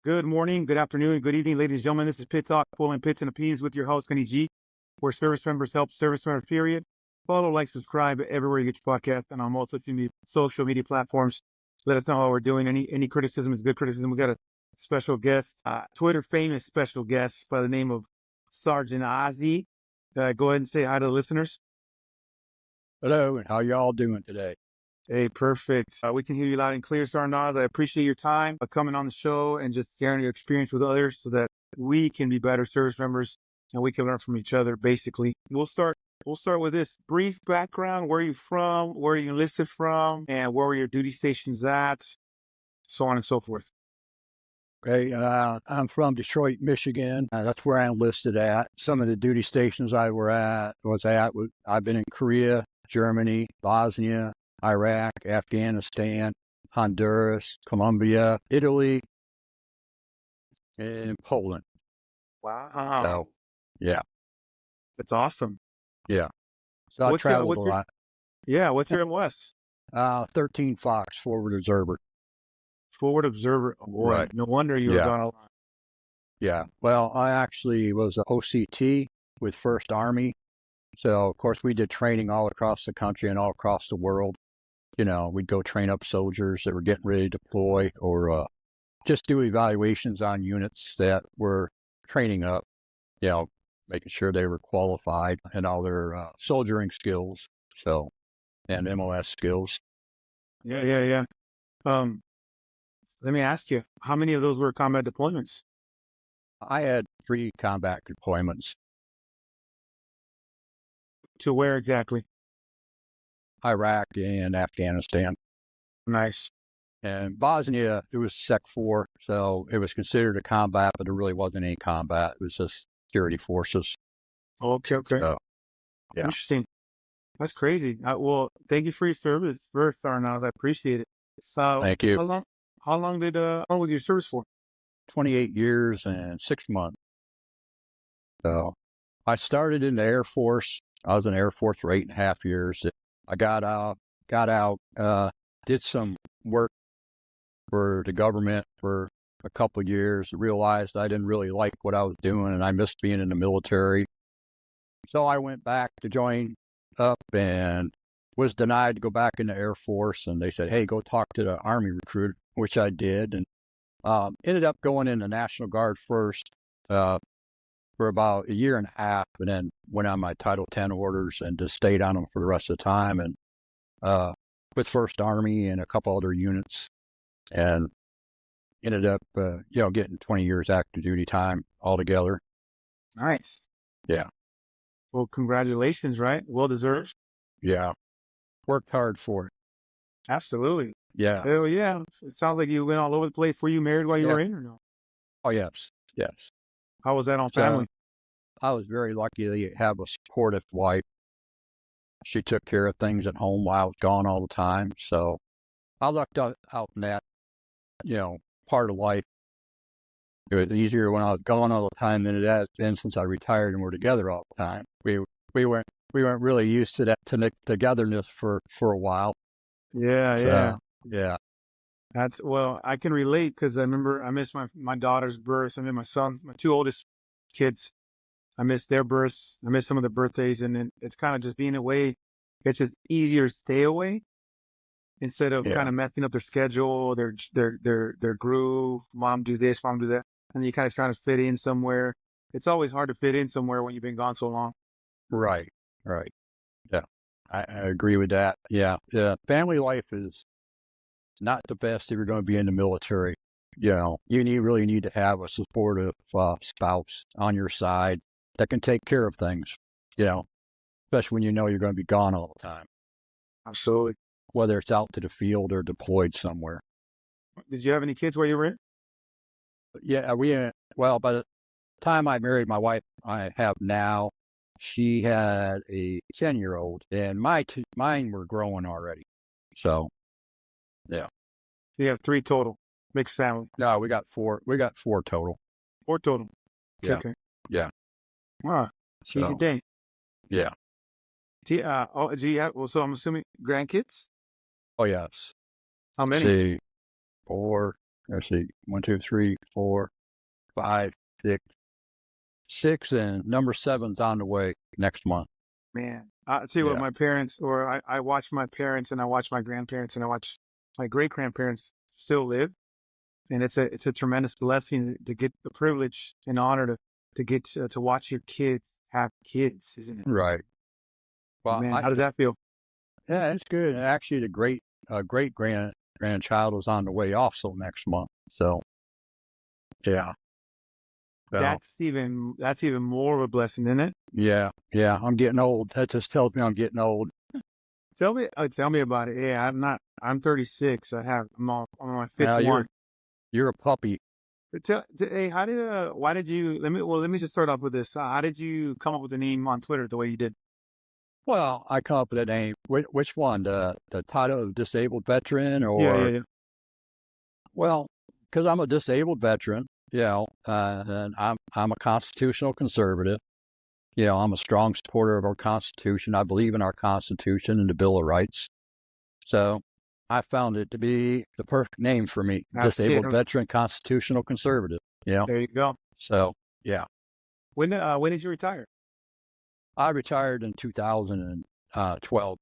Good morning, good afternoon, good evening, ladies and gentlemen. This is Pit Talk, pulling pits and opinions with your host, Gunny G, where service members help service members, period. Follow, like, subscribe everywhere you get your podcast and on most social media platforms. Let us know how we're doing. Any criticism is good criticism. We got a special guest, Twitter famous special guest by the name of Sergeant Ozzy. Go ahead and say hi to the listeners. Hello, and how y'all doing today? Hey, perfect. We can hear you loud and clear, Sergeant Oz. I appreciate your time coming on the show and just sharing your experience with others so that we can be better service members and we can learn from each other, basically. We'll start with this brief background. Where are you from? Where are you enlisted from? And where were your duty stations at? So on and so forth. Okay, I'm from Detroit, Michigan. That's where I enlisted at. Some of the duty stations I've been in Korea, Germany, Bosnia, Iraq, Afghanistan, Honduras, Colombia, Italy, and Poland. Wow. So, yeah. That's awesome. Yeah. So I traveled a lot. Yeah, what's your MOS? 13 Fox, Forward Observer. Forward Observer. Oh, boy, right. No wonder you were gone a lot. Yeah. Well, I actually was a OCT with 1st Army. So, of course, we did training all across the country and all across the world. You know, we'd go train up soldiers that were getting ready to deploy or just do evaluations on units that were training up, you know, making sure they were qualified and all their soldiering skills, and MOS skills. Yeah. Let me ask you, how many of those were combat deployments? I had 3 combat deployments. To where exactly? Iraq and Afghanistan. Nice. And Bosnia, it was Sec 4, so it was considered a combat, but there really wasn't any combat. It was just security forces. Okay. So, yeah. Interesting. That's crazy. Well, thank you for your service, first, Arnaz. I appreciate it. Thank you. How long was your service for? 28 years and 6 months. So I started in the Air Force. I was in the Air Force for 8.5 years. I got out, did some work for the government for a couple of years, realized I didn't really like what I was doing and I missed being in the military. So I went back to join up and was denied to go back in the Air Force. And they said, hey, go talk to the Army recruiter, which I did. And ended up going in the National Guard first for about 1.5 years, and then went on my Title 10 orders and just stayed on them for the rest of the time. And with 1st Army and a couple other units, and ended up, getting 20 years active duty time altogether. Nice. Yeah. Well, congratulations, right? Well deserved. Yeah. Worked hard for it. Absolutely. Yeah. Hell yeah. It sounds like you went all over the place. Were you married while you were in or no? Oh, yes. How was that on family? I was very lucky to have a supportive wife. She took care of things at home while I was gone all the time. So I lucked out in that, part of life. It was easier when I was gone all the time than it has been since I retired and we're together all the time. We weren't really used to that togetherness for a while. Yeah. Yeah. I can relate because I remember I missed my daughter's birth. I missed my 2 oldest kids. I missed their births. I missed some of the birthdays, and then it's kind of just being away. It's just easier to stay away instead of kind of messing up their schedule, their groove. Mom do this, mom do that, and you kind of trying to fit in somewhere. It's always hard to fit in somewhere when you've been gone so long. Right. Yeah, I agree with that. Yeah. Family life is not the best if you're going to be in the military. You really need to have a supportive spouse on your side that can take care of things, especially when you're going to be gone all the time. Absolutely. Whether it's out to the field or deployed somewhere. Did you have any kids while you were in? Yeah, by the time I married my wife I have now, she had a 10-year-old, and mine were growing already. So, yeah. You have 3 total, mixed family. No, we got 4. We got 4 total. 4 total. Yeah. Okay. Yeah. Wow. Easy day. Yeah. Do you have? Well, so I'm assuming grandkids. Oh yes. How many? See, 4, let's see, 1, 2, 3, 4, 5, 6, 6, and number 7's on the way next month. Man, I'll tell you what, Yeah. my parents, or I watch my parents and I watch my grandparents and I watch my great grandparents still live. And it's a tremendous blessing to get the privilege and honor to get to watch your kids have kids, isn't it? Right. Well, Man, how does that feel? yeah, it's good. And actually, the great grandchild was on the way also next month. So, yeah. So, That's even more of a blessing, isn't it? yeah, I'm getting old. That just tells me I'm getting old. Tell me about it. Yeah, I'm 36. I'm on my fifth Now one. you're a puppy. But hey, why did you, let me just start off with this. How did you come up with the name on Twitter the way you did? Well, I come up with that name. Which one? The title of disabled veteran, or Yeah. well, because I'm a disabled veteran, and I'm a constitutional conservative. I'm a strong supporter of our Constitution. I believe in our Constitution and the Bill of Rights. So I found it to be the perfect name for me. Disabled veteran, constitutional conservative. There you go. So, yeah. When did you retire? I retired in 2012.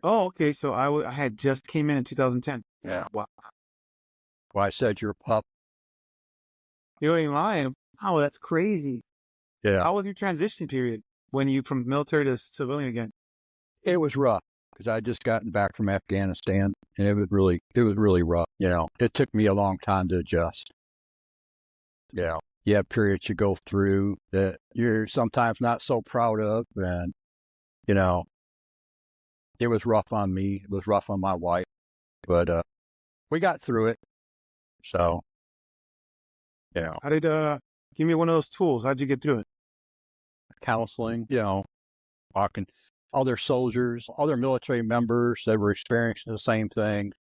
Oh, okay. So I had just came in 2010. Yeah. Wow. Well, I said you're a pup. You ain't lying. Oh, that's crazy. Yeah. How was your transition period when you from military to civilian again? It was rough because I had just gotten back from Afghanistan, and it was really rough. It took me a long time to adjust. Yeah. You have periods you go through that you're sometimes not so proud of, and it was rough on me. It was rough on my wife, but we got through it. So, How did give me one of those tools? How'd you get through it? Counseling, talking other soldiers, other military members that were experiencing the same thing,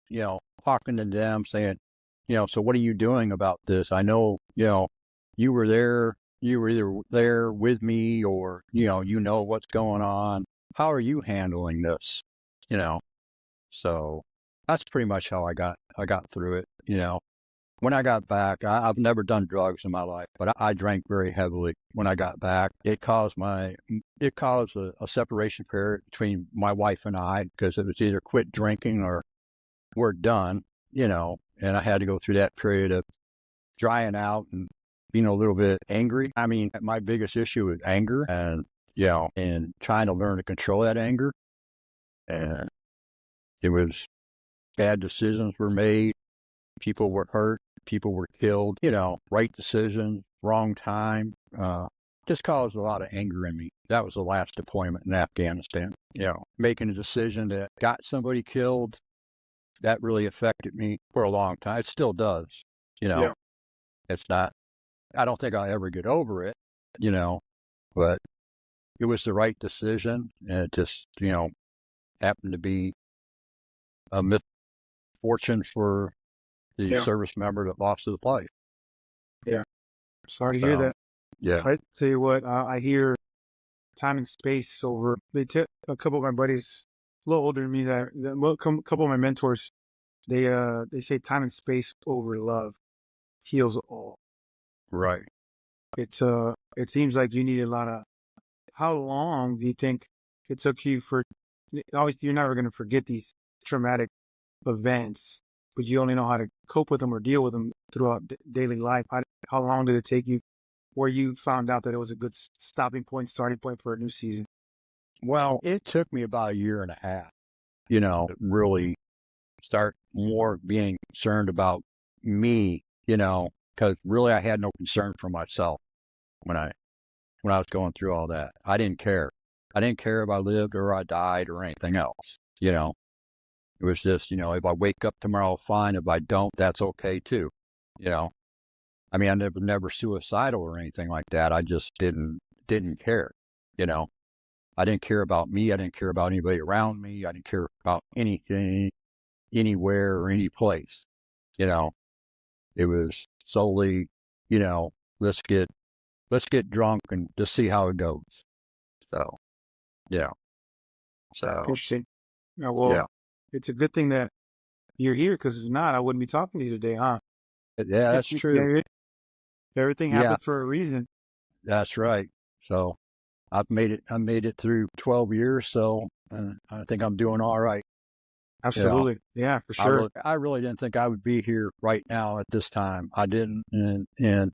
talking to them, saying, so what are you doing about this? I know, you were either there with me, or, what's going on. How are you handling this? So that's pretty much how I got through it. When I got back, I've never done drugs in my life, but I drank very heavily when I got back. It caused a separation period between my wife and I, because it was either quit drinking or we're done, and I had to go through that period of drying out and being a little bit angry. I mean, my biggest issue was anger, and, and trying to learn to control that anger. And it was bad decisions were made. People were hurt. People were killed, right decision, wrong time, just caused a lot of anger in me. That was the last deployment in Afghanistan. Making a decision that got somebody killed, that really affected me for a long time. It still does, It's not, I don't think I'll ever get over it, but it was the right decision. And it just, happened to be a misfortune for the service member that lost his life. Yeah. Sorry to hear that. Yeah. I tell you what, I hear time and space over. They took a couple of my buddies, a little older than me, that a couple of my mentors, they say time and space over love heals all. Right. It seems like you need a lot of. How long do you think it took you for? Obviously, you're never going to forget these traumatic events, but you only know how to cope with them or deal with them throughout daily life. How long did it take you where you found out that it was a good starting point for a new season? Well, it took me about a year and a half, to really start more being concerned about me, because really I had no concern for myself when I was going through all that. I didn't care. I didn't care if I lived or I died or anything else, It was just, if I wake up tomorrow, fine. If I don't, that's okay too, I mean, I never suicidal or anything like that. I just didn't care, I didn't care about me. I didn't care about anybody around me. I didn't care about anything, anywhere or any place, It was solely, let's get drunk and just see how it goes. So, yeah. So, Interesting. Well, yeah. it's a good thing that you're here, because if not, I wouldn't be talking to you today, huh? Yeah, that's true. Yeah, everything Yeah, happens for a reason. that's right. So I've made it. I made it through 12 years, so I think I'm doing all right. You know, Absolutely. Yeah, for sure. I really didn't think I would be here right now at this time. I didn't, and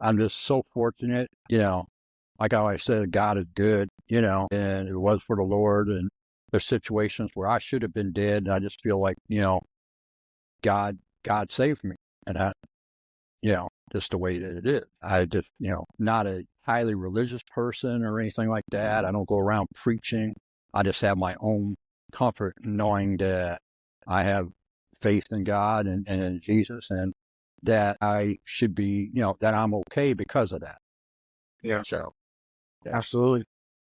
I'm just so fortunate. Like I always said, God is good. And it was for the Lord. And there's situations where I should have been dead, and I just feel like God God saved me, and just the way that it is. I just not a highly religious person or anything like that. I don't go around preaching. I just have my own comfort knowing that I have faith in God and in Jesus, and that I should be, that I'm okay because of that. Yeah, So, yeah, absolutely.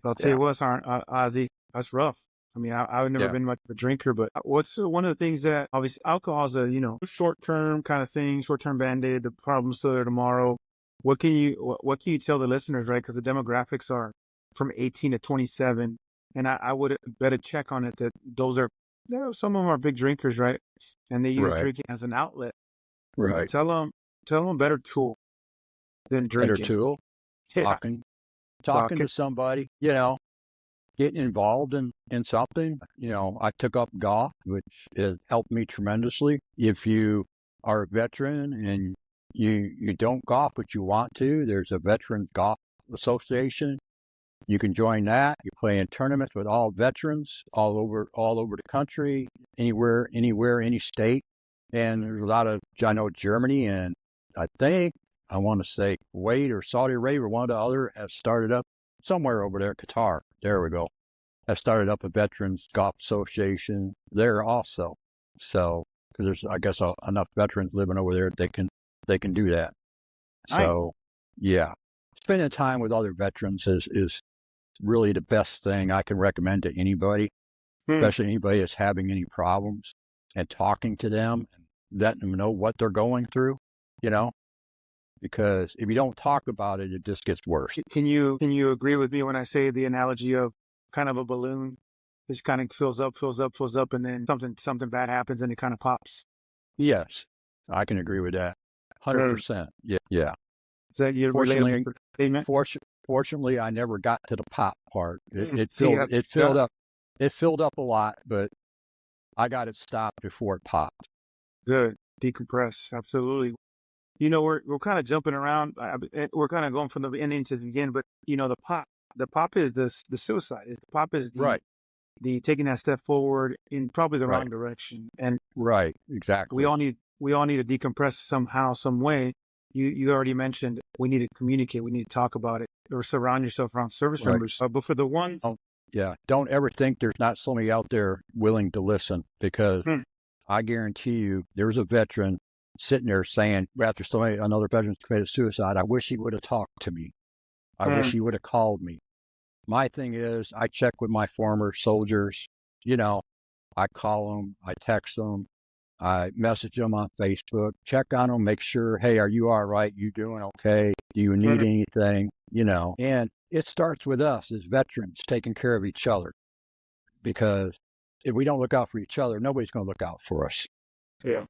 I'll tell you yeah, what, Ozzy, that's rough. I mean, I've never yeah, been much of a drinker, but what's one of the things that obviously alcohol is a, short-term kind of thing, short-term band-aid, the problem's still there tomorrow. What can you tell the listeners, right? Because the demographics are from 18 to 27. And I would bet a check on it that some of them are big drinkers, right? And they use right, drinking as an outlet. right. Tell them a better tool than Better drinking. tool, Yeah. talking Talking. to somebody, getting involved in something. I took up golf, which has helped me tremendously. If you are a veteran and you don't golf but you want to, there's a veteran golf association. You can join that. You play in tournaments with all veterans all over the country, anywhere, any state. And there's a lot of, I know Germany, and I want to say Kuwait or Saudi Arabia or one of the other have started up somewhere over there, Qatar. There we go. Have started up a Veterans Golf Association there also. So, because there's, I guess, enough veterans living over there, they can do that. Nice. So, yeah, spending time with other veterans is really the best thing I can recommend to anybody, Hmm. especially anybody that's having any problems, and talking to them and letting them know what they're going through, you know, because if you don't talk about it, it just gets worse. Can you agree with me when I say the analogy of kind of a balloon? This kind of fills up, and then something bad happens and it kind of pops. Yes, I can agree with that. Hmm. 100%. Yeah. Yeah. Is that your relatable Fortunately, statement? fortunately, I never got to the pop part. See, yeah, It filled up a lot, but I got it stopped before it popped. good. Decompress. Absolutely. We're kind of jumping around. We're kind of going from the ending to the beginning, but the pop is the suicide. The pop is Right. the taking that step forward in probably the Right. wrong direction. And Right. we Exactly. all need we all need to decompress somehow, some way. You already mentioned we need to communicate, we need to talk about it, or surround yourself around service Right. members. But for the one, Don't, yeah. Don't ever think there's not somebody out there willing to listen, because hmm, I guarantee you there's a veteran sitting there saying, after another veteran's committed suicide, I wish he would have talked to me. I hmm, wish he would have called me. My thing is, I check with my former soldiers. I call them, I text them, I message them on Facebook, check on them, make sure, hey, are you all right? You doing okay? Do you need hmm, anything? And it starts with us as veterans taking care of each other, because if we don't look out for each other, nobody's going to look out for us. yeah,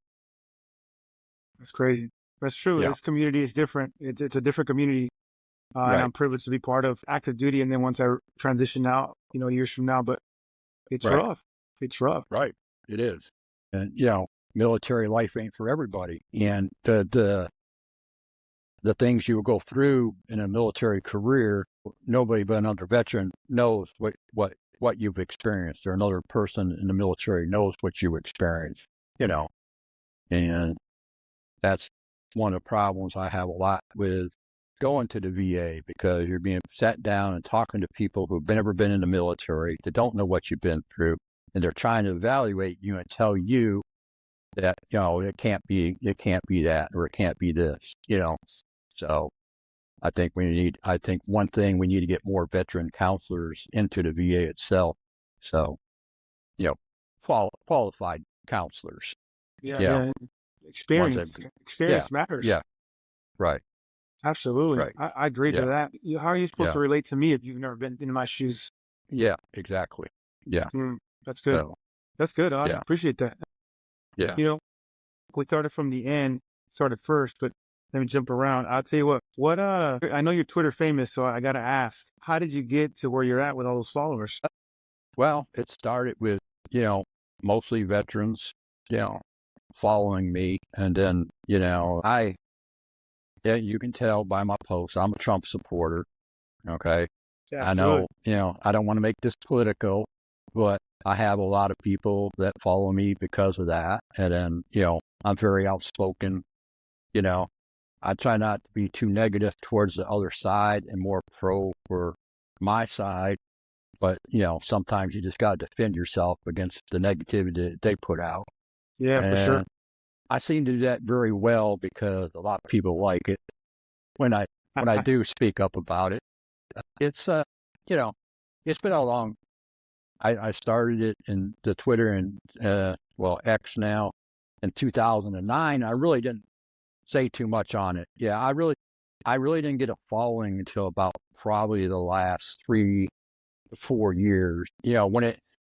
that's crazy. That's true. Yeah, This community is different. It's a different community, and right, I'm privileged to be part of active duty. And then once I transition out, years from now, but it's right, rough. It's rough. right. It is. And, military life ain't for everybody. And the things you will go through in a military career, nobody but another veteran knows what you've experienced, or another person in the military knows what you experienced, and that's one of the problems I have a lot with going to the VA, because you're being sat down and talking to people who've never been in the military, that don't know what you've been through, and they're trying to evaluate you and tell you that, it can't be that, or it can't be this, So I think one thing, we need to get more veteran counselors into the VA itself. So, you know, qualified counselors. Yeah, Yeah. yeah. Ones that, yeah, Experience matters. yeah, right, Absolutely. right. I agree to Yeah, that. How are you supposed yeah, to relate to me if you've never been in my shoes? yeah, exactly. Yeah. Mm, that's good. So, That's good. I yeah, appreciate that. Yeah. You know, we started from the end, started first, but let me jump around. I'll tell you what, I know you're Twitter famous, so I got to ask, how did you get to where you're at with all those followers? Well, it started with, mostly veterans, following me. And then, you can tell by my posts, I'm a Trump supporter. Okay. Yeah, I absolutely. know, I don't want to make this political, but I have a lot of people that follow me because of that. And then, I'm very outspoken. You know, I try not to be too negative towards the other side and more pro for my side. But, sometimes you just got to defend yourself against the negativity that they put out. Yeah, for sure. And I seem to do that very well because a lot of people like it when I do speak up about it. It's, it's been a long, I started it in the Twitter and, X now in 2009. I really didn't say too much on it. Yeah, I really didn't get a following until about probably the last 3 to 4 years.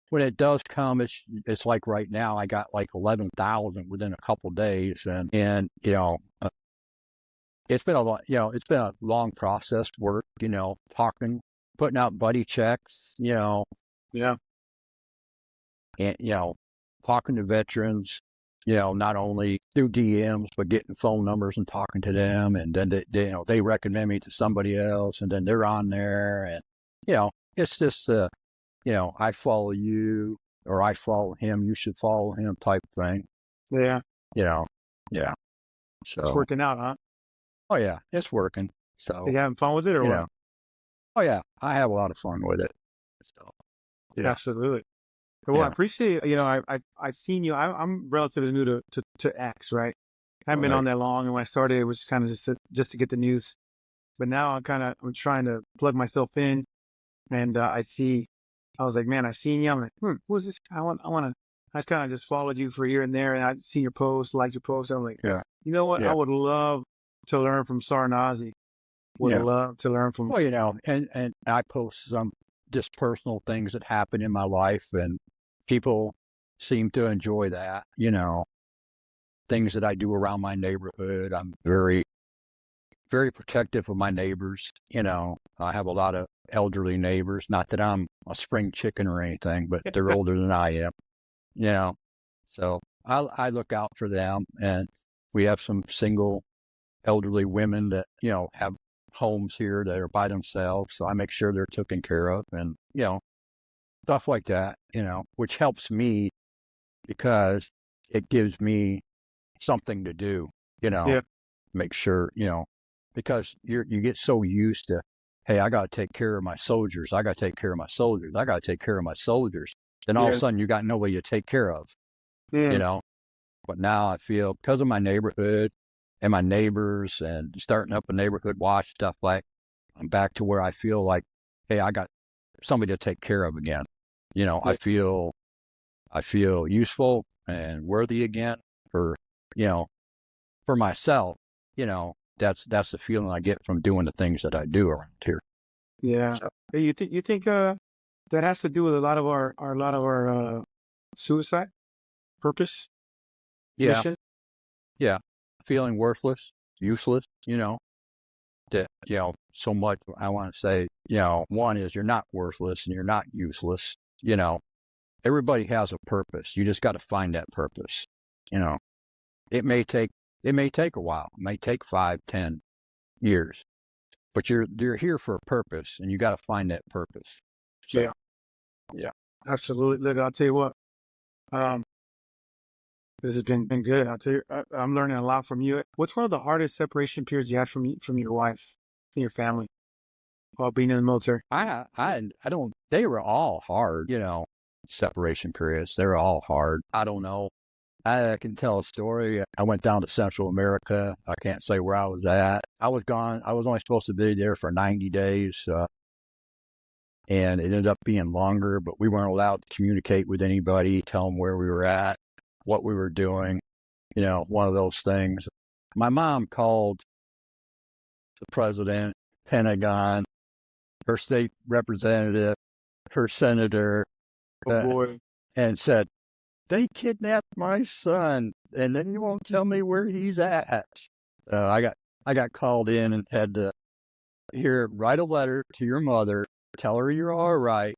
When it does come, it's like right now I got like 11,000 within a couple of days, and it's been a lot. It's been a long process work. Talking, putting out buddy checks. Yeah. And talking to veterans. Not only through DMs, but getting phone numbers and talking to them. And then they recommend me to somebody else, and then they're on there. And, it's just, I follow you or I follow him. You should follow him type thing. Yeah. Yeah. It's So, working out, huh? oh yeah, it's working. So, You having fun with it or what? oh yeah, I have a lot of fun with it. So, yeah. Absolutely. Well, I Yeah. appreciate, I seen you. I'm relatively new to X, right? I haven't been Right. on that long. And when I started, it was kind of just to get the news. But now I'm trying to plug myself in. And I was like, man, I seen you. I'm like, who is this? I kind of just followed you for here and there. And I seen your post, liked your post. I'm like, Yeah. you know what? I Yeah. would love to learn from Sergeant Ozzy. Would Yeah. love to learn from. Well, and I post some just personal things that happen in my life, and people seem to enjoy that, things that I do around my neighborhood. I'm very, very protective of my neighbors. I have a lot of elderly neighbors, not that I'm a spring chicken or anything, but they're older than I am, so I look out for them. And we have some single elderly women that, have homes here that are by themselves. So I make sure they're taken care of, and, stuff like that, which helps me because it gives me something to do, Yeah. make sure, because you get so used to, hey, I got to take care of my soldiers. I got to take care of my soldiers. I got to take care of my soldiers. Then all of a Yeah. sudden you got nobody to take care of, Yeah. But now I feel because of my neighborhood and my neighbors and starting up a neighborhood watch stuff, like I'm back to where I feel like, hey, I got somebody to take care of again. Yeah. I feel useful and worthy again for, for myself. That's the feeling I get from doing the things that I do around here. Yeah. So, Hey, you think that has to do with a lot of our suicide purpose yeah, mission? yeah, feeling worthless, useless. That so much. I want to say, one is you're not worthless and you're not useless. Everybody has a purpose. You just got to find that purpose. It may take a while. It may take 5, 10 years, but you're here for a purpose, and you got to find that purpose. So, Yeah. yeah. Absolutely. Look, I'll tell you what. This has been good. I'll tell you, I'm learning a lot from you. What's one of the hardest separation periods you had from your wife and your family while being in the military? I don't. They were all hard. Separation periods. They were all hard. I don't know. I can tell a story. I went down to Central America. I can't say where I was at. I was gone. I was only supposed to be there for 90 days. And it ended up being longer, but we weren't allowed to communicate with anybody, tell them where we were at, what we were doing, one of those things. My mom called the president, Pentagon, her state representative, her senator, Oh boy. and said, they kidnapped my son, and then you won't tell me where he's at. I got called in and had to write a letter to your mother, tell her you're all right,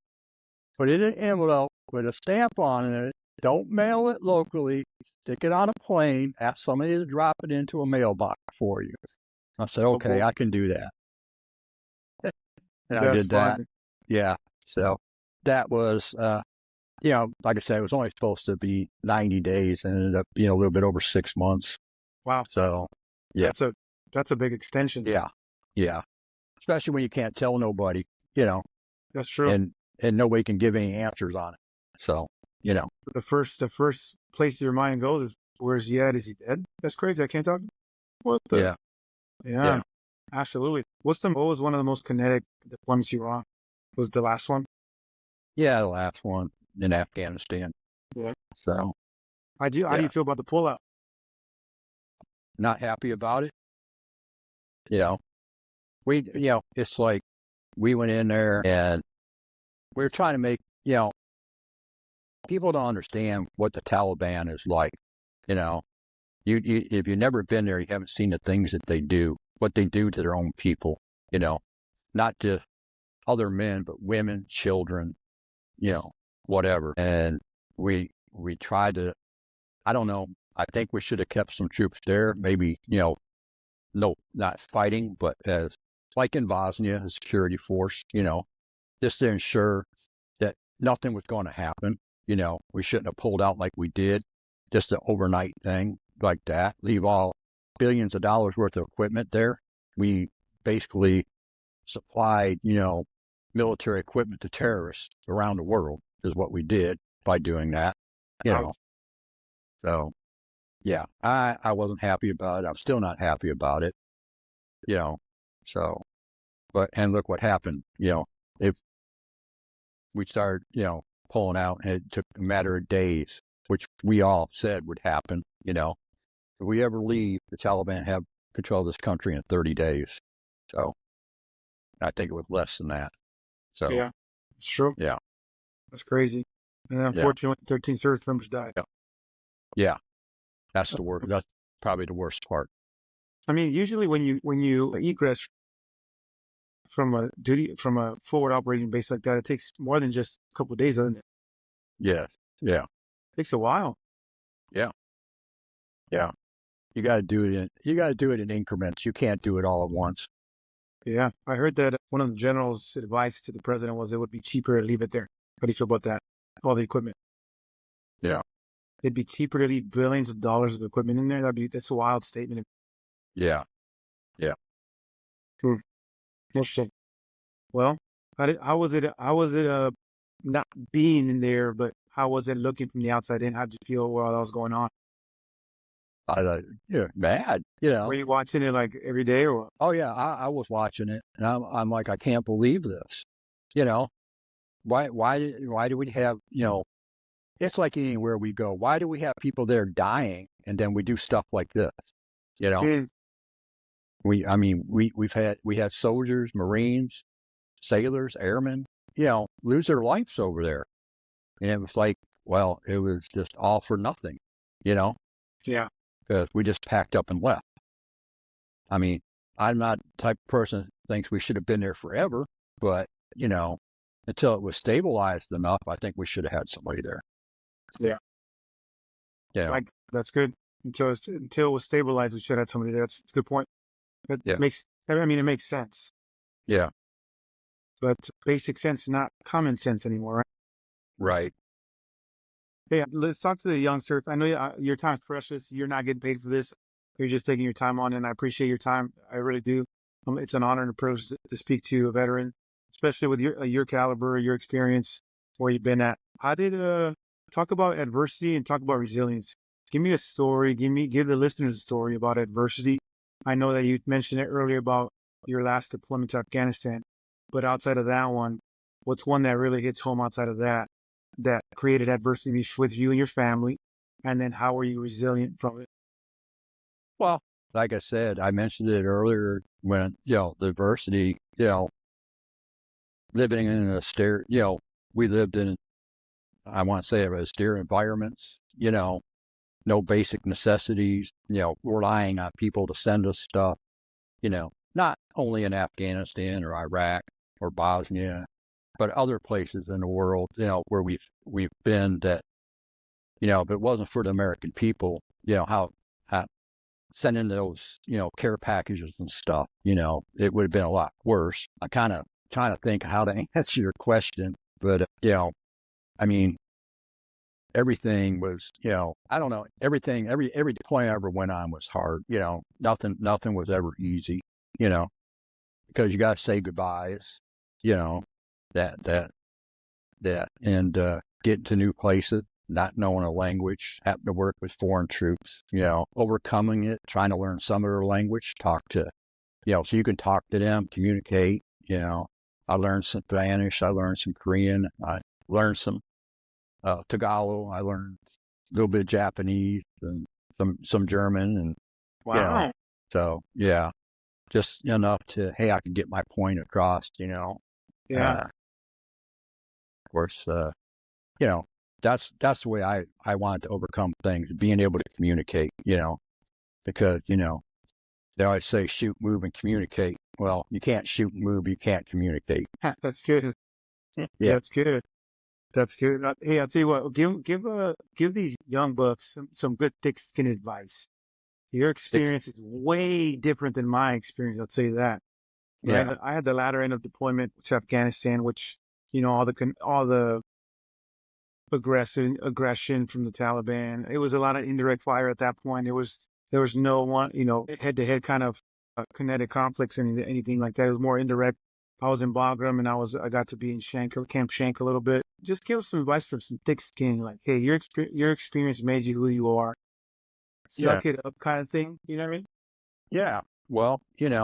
put it in an envelope, put a stamp on it, don't mail it locally, stick it on a plane, ask somebody to drop it into a mailbox for you. I said, okay, I can do that. And I did that. Yeah. So that was, like I said, it was only supposed to be 90 days and ended up being a little bit over 6 months. Wow. So, yeah. That's a big extension. Yeah. Yeah. Especially when you can't tell nobody, That's true. and nobody can give any answers on it. So, The first place your mind goes is, where's he at? Is he dead? That's crazy. I can't talk. What the? Yeah. Absolutely. What was one of the most kinetic deployments you were on? Was the last one? Yeah, the last one in Afghanistan. Yeah. So, How do you feel about the pullout? Not happy about it. It's like we went in there and we were trying to make, people don't understand what the Taliban is like. If you've never been there, you haven't seen the things that they do, what they do to their own people, not just other men, but women, children, whatever. And we tried to, I don't know, I think we should have kept some troops there, maybe, no, not fighting, but as like in Bosnia, a security force, just to ensure that nothing was going to happen. We shouldn't have pulled out like we did, just an overnight thing like that, leave all billions of dollars worth of equipment there. We basically supplied, military equipment to terrorists around the world is what we did by doing that, So, yeah, I wasn't happy about it. I'm still not happy about it, and look what happened, if we started, pulling out and it took a matter of days, which we all said would happen, if we ever leave, the Taliban have control of this country in 30 days. So I think it was less than that. So yeah, it's true. Yeah. That's crazy. And unfortunately, 13 service members died. Yeah. That's the worst. That's probably the worst part. I mean, usually when you egress from a forward operating base like that, it takes more than just a couple of days, doesn't it? Yeah. Yeah. It takes a while. Yeah. Yeah. You got to do it in increments. You can't do it all at once. Yeah. I heard that one of the general's advice to the president was it would be cheaper to leave it there. How do you feel about that? All the equipment. Yeah. It'd be cheaper to leave billions of dollars of equipment in there. That's a wild statement. Yeah. Yeah. Interesting. Well, how was it not being in there, but how was it looking from the outside in? How did you feel while that was going on? Mad, Were you watching it like every day or what? Oh yeah, I was watching it, and I'm like, I can't believe this. Why do we have, it's like anywhere we go. Why do we have people there dying, and then we do stuff like this? We had soldiers, Marines, sailors, airmen, lose their lives over there, and it was like, well, it was just all for nothing, Yeah. Because we just packed up and left. I mean, I'm not the type of person that thinks we should have been there forever, but, until it was stabilized enough, I think we should have had somebody there. Yeah. Yeah. That's good. Until it was stabilized, we should have had somebody there. That's a good point. It makes sense. Yeah. But basic sense, not common sense anymore, right? Right. Hey, let's talk to the youngster. I know your time's precious. You're not getting paid for this. You're just taking your time on it, and I appreciate your time. I really do. It's an honor and a privilege to speak to a veteran, especially with your caliber, your experience, where you've been at. How did talk about adversity and talk about resilience? Give me a story. Give the listeners a story about adversity. I know that you mentioned it earlier about your last deployment to Afghanistan, but outside of that one, what's one that really hits home outside of that created adversity with you and your family, and then how were you resilient from it? Well, like I said, I mentioned it earlier when, the adversity, living in we lived in I want to say austere environments, no basic necessities, relying on people to send us stuff, not only in Afghanistan or Iraq or Bosnia, but other places in the world, where we've been that, if it wasn't for the American people, how sending those, care packages and stuff, it would have been a lot worse. I kind of trying to think how to answer your question, but, I mean, everything was, I don't know, everything, every deployment I ever went on was hard, nothing was ever easy, because you got to say goodbyes, that, and, get to new places, not knowing a language, having to work with foreign troops, overcoming it, trying to learn some of their language, talk to, so you can talk to them, communicate, I learned some Spanish, I learned some Korean, I learned some Tagalog, I learned a little bit of Japanese and some German, and Wow. So yeah, just enough to, hey, I can get my point across, Yeah. Of course, that's the way I wanted to overcome things, being able to communicate, because, they always say shoot, move, and communicate. Well, you can't shoot and move, you can't communicate. That's good. Yeah. That's good. That's good. Hey, I'll tell you what, give these young bucks some good thick skin advice. Your experience is way different than my experience. I'll tell you that. Right? Yeah. I had the latter end of deployment to Afghanistan, which, all the aggression from the Taliban. It was a lot of indirect fire at that point. There was no one, head to head kind of kinetic conflicts or anything like that. It was more indirect. I was in Bagram and I got to be in Camp Shank a little bit. Just give us some advice for some thick skin, like, hey, your experience made you who you are. Suck it up kind of thing. You know what I mean? Yeah. Well,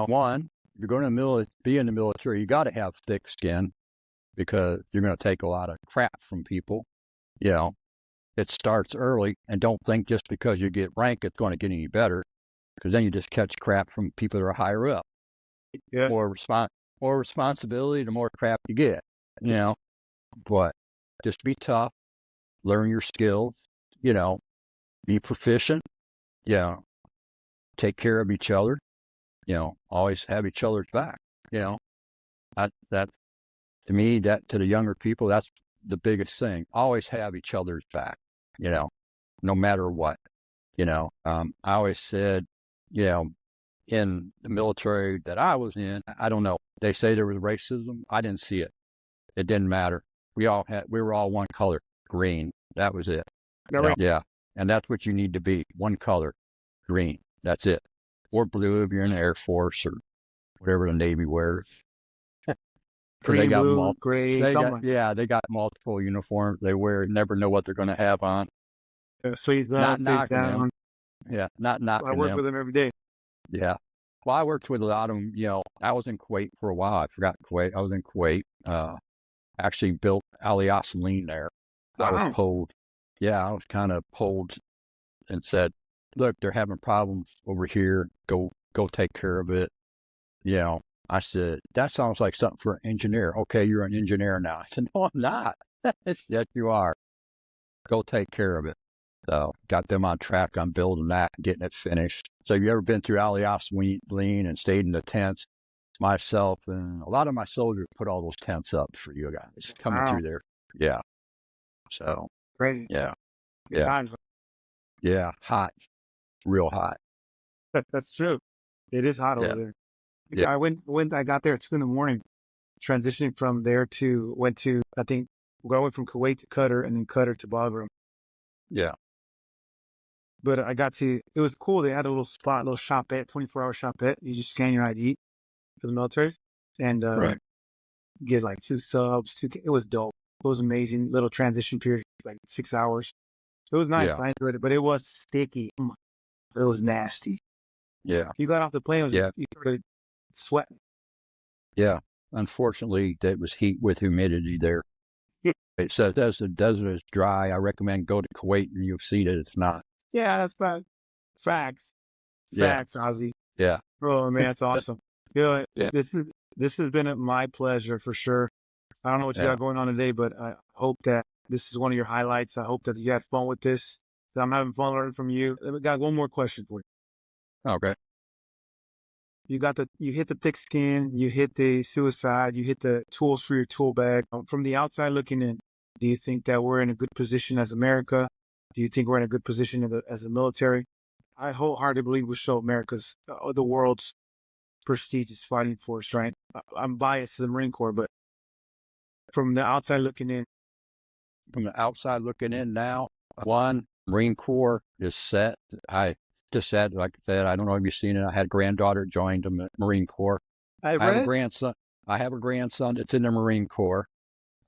one, you're going to be in the military, you got to have thick skin because you're going to take a lot of crap from people. It starts early, and don't think just because you get rank, it's going to get any better, because then you just catch crap from people that are higher up. Yeah. More responsibility, the more crap you get, but just be tough, learn your skills, be proficient, take care of each other, always have each other's back, that to me, that to the younger people, that's the biggest thing. Always have each other's back, no matter what, I always said, in the military that I was in, I don't know, they say there was racism. I didn't see it. It didn't matter. We were all one color, green. That was it. Yeah. And that's what you need to be. One color, green. That's it. Or blue if you're in the Air Force or whatever the Navy wears. Green, blue, gray, they got multiple uniforms they wear. Never know what they're going to have on. Sleeves up, face down. Yeah, not knocking them. I work with them every day. Yeah. Well, I worked with a lot of them. I was in Kuwait for a while. I forgot Kuwait. I was in Kuwait. Actually built Ali Asaleen there. I was pulled. Yeah, I was kind of pulled and said, look, they're having problems over here. Go take care of it. I said, that sounds like something for an engineer. Okay, you're an engineer now. I said, no, I'm not. Yes, you are. Go take care of it. So got them on track on building that, getting it finished. So you ever been through Ali Asaleen and stayed in the tents? Myself and a lot of my soldiers put all those tents up for you guys coming through there. Yeah. So crazy. Yeah. Good times. Yeah. Hot. Real hot. That's true. It is hot over there. Yeah. I got there at 2 a.m, transitioning from there went to, I think, going from Kuwait to Qatar and then Qatar to Bagram. Yeah. But it was cool. They had a little shopette, 24-hour shopette. You just scan your ID for the military and get like 2 subs. It was dope. It was amazing. Little transition period, like 6 hours. It was nice. Yeah. I enjoyed it, but it was sticky. It was nasty. Yeah. You got off the plane, you started sweating. Yeah. Unfortunately, that was heat with humidity there. It says as the desert is dry, I recommend go to Kuwait and you'll see that it's not. Yeah, that's bad. Facts, Ozzy. Yeah. Oh man, that's awesome. This has been my pleasure for sure. I don't know what you got going on today, but I hope that This is one of your highlights. I hope that you had fun with this. I'm having fun learning from you. I got one more question for you. Okay. You hit the thick skin, you hit the suicide, you hit the tools for your tool bag. From the outside looking in, do you think that we're in a good position as America? Do you think we're in a good position as the military? I wholeheartedly believe we show America's, the world's prestigious fighting force, right? I'm biased to the Marine Corps, but from the outside looking in. From the outside looking in now, one, Marine Corps is set. I just said, like I said, I don't know if you've seen it. I had a granddaughter joined the Marine Corps. I have a grandson. I have a grandson that's in the Marine Corps.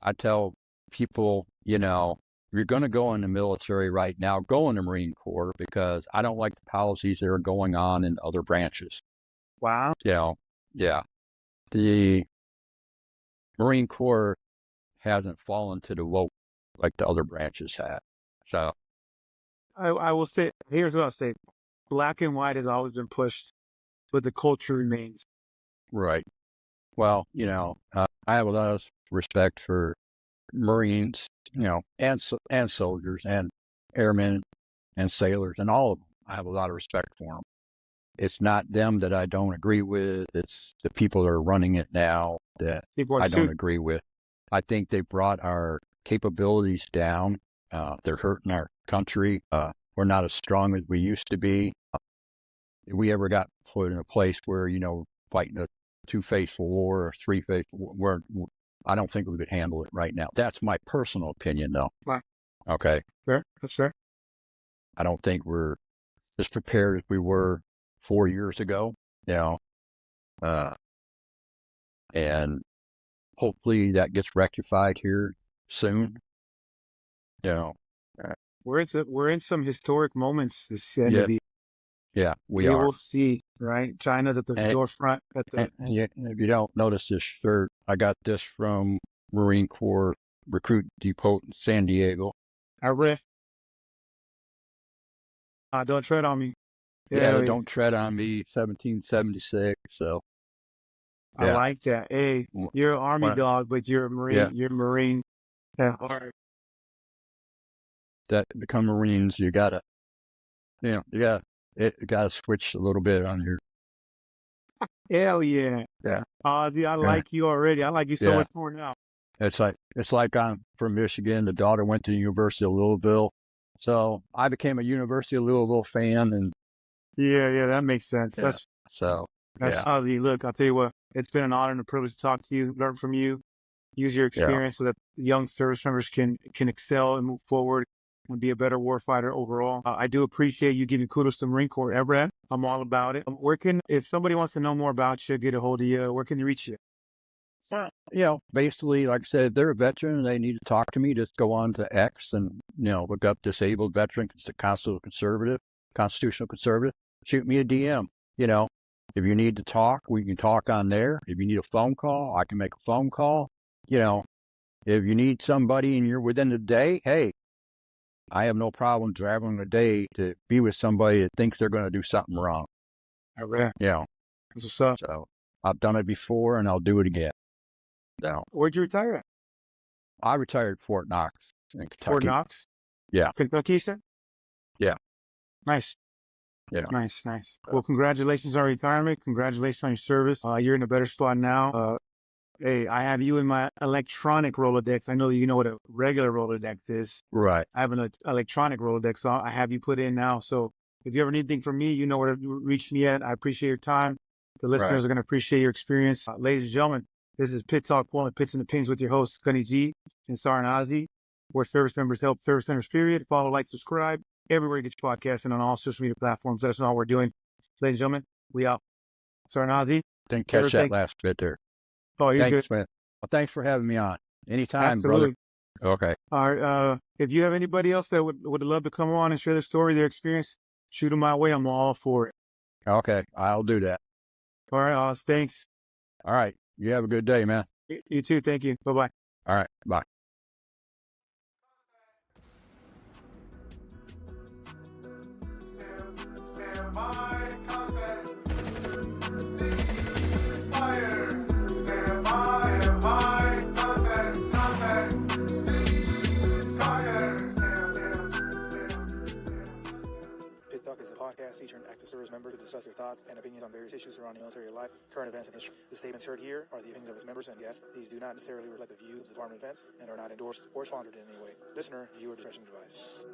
I tell people, you know, if you're going to go in the military right now, go in the Marine Corps, because I don't like the policies that are going on in other branches. Wow. You know, yeah. The Marine Corps hasn't fallen to the woke like the other branches have. So I will say, here's what I'll say. Black and white has always been pushed, but the culture remains. Right. Well, you know, I have a lot of respect for Marines, you know, and soldiers and airmen and sailors and all of them. I have a lot of respect for them. It's not them that I don't agree with. It's the people that are running it now that I don't agree with. I think they brought our capabilities down. They're hurting our country. We're not as strong as we used to be. If we ever got put in a place where, you know, fighting a two-faceful war or three-faceful war, I don't think we could handle it right now. That's my personal opinion, though. Wow. Okay. Fair. That's fair. I don't think we're as prepared as we were 4 years ago, you know, and hopefully that gets rectified here soon. You know, we're in some historic moments this end of the year. Yeah, we are. We'll see, right? China's at the forefront. And if you don't notice this shirt, I got this from Marine Corps Recruit Depot in San Diego. I read. Don't tread on me. Yeah, don't tread on me, 1776. So I like that. Hey, you're an Army dog, but you're a Marine. Yeah. You're a Marine. Yeah. That become Marines, you gotta switch a little bit on your. Hell yeah. Yeah. Ozzy, I like you already. I like you so much more now. It's like I'm from Michigan. The daughter went to the University of Louisville. So I became a University of Louisville fan, and yeah, that makes sense. Yeah. That's Ozzy. Look, I'll tell you what, it's been an honor and a privilege to talk to you, learn from you, use your experience so that young service members can excel and move forward and be a better warfighter overall. I do appreciate you giving kudos to Marine Corps, Everett. I'm all about it. If somebody wants to know more about you, get a hold of you, where can they reach you? You know, basically, like I said, if they're a veteran and they need to talk to me, just go on to X and, you know, look up disabled veteran, constitutional conservative, shoot me a DM. You know, if you need to talk, we can talk on there. If you need a phone call, I can make a phone call. You know, if you need somebody and you're within the day, hey, I have no problem traveling a day to be with somebody that thinks they're going to do something wrong. I read. Yeah. That's what's up. So I've done it before and I'll do it again. So, where'd you retire at? I retired at Fort Knox in Kentucky. Fort Knox? Yeah. Kentucky, you said? Yeah. Nice. Yeah. Nice. Well, congratulations on retirement. Congratulations on your service. You're in a better spot now. Hey, I have you in my electronic Rolodex. I know you know what a regular Rolodex is. Right. I have an electronic Rolodex, so I have you put in now. So if you ever need anything from me, you know where to reach me at. I appreciate your time. The listeners are going to appreciate your experience. Ladies and gentlemen, this is Pit Talk, pulling pits and opinions with your hosts, Gunny G and Sergeant Ozzy, where service members help service members, period. Follow, like, subscribe, everywhere you get your podcast and on all social media platforms. That's all we're doing. Ladies and gentlemen, we out. Sergeant Ozzy. Didn't catch that last bit there. Oh, you're good. Man. Well, thanks for having me on. Anytime, Absolutely. Brother. Okay. All right. If you have anybody else that would love to come on and share their story, their experience, shoot them my way. I'm all for it. Okay. I'll do that. All right, Oz. Thanks. All right. You have a good day, man. You too. Thank you. Bye-bye. All right. Bye. Stand by. Contact. podcast featuring active service members to discuss their thoughts and opinions on various issues surrounding military life, current events, and history. The statements heard here are the opinions of its members and guests. These do not necessarily reflect the views of the Department of Defense and are not endorsed or sponsored in any way. Listener, viewer discretion advised.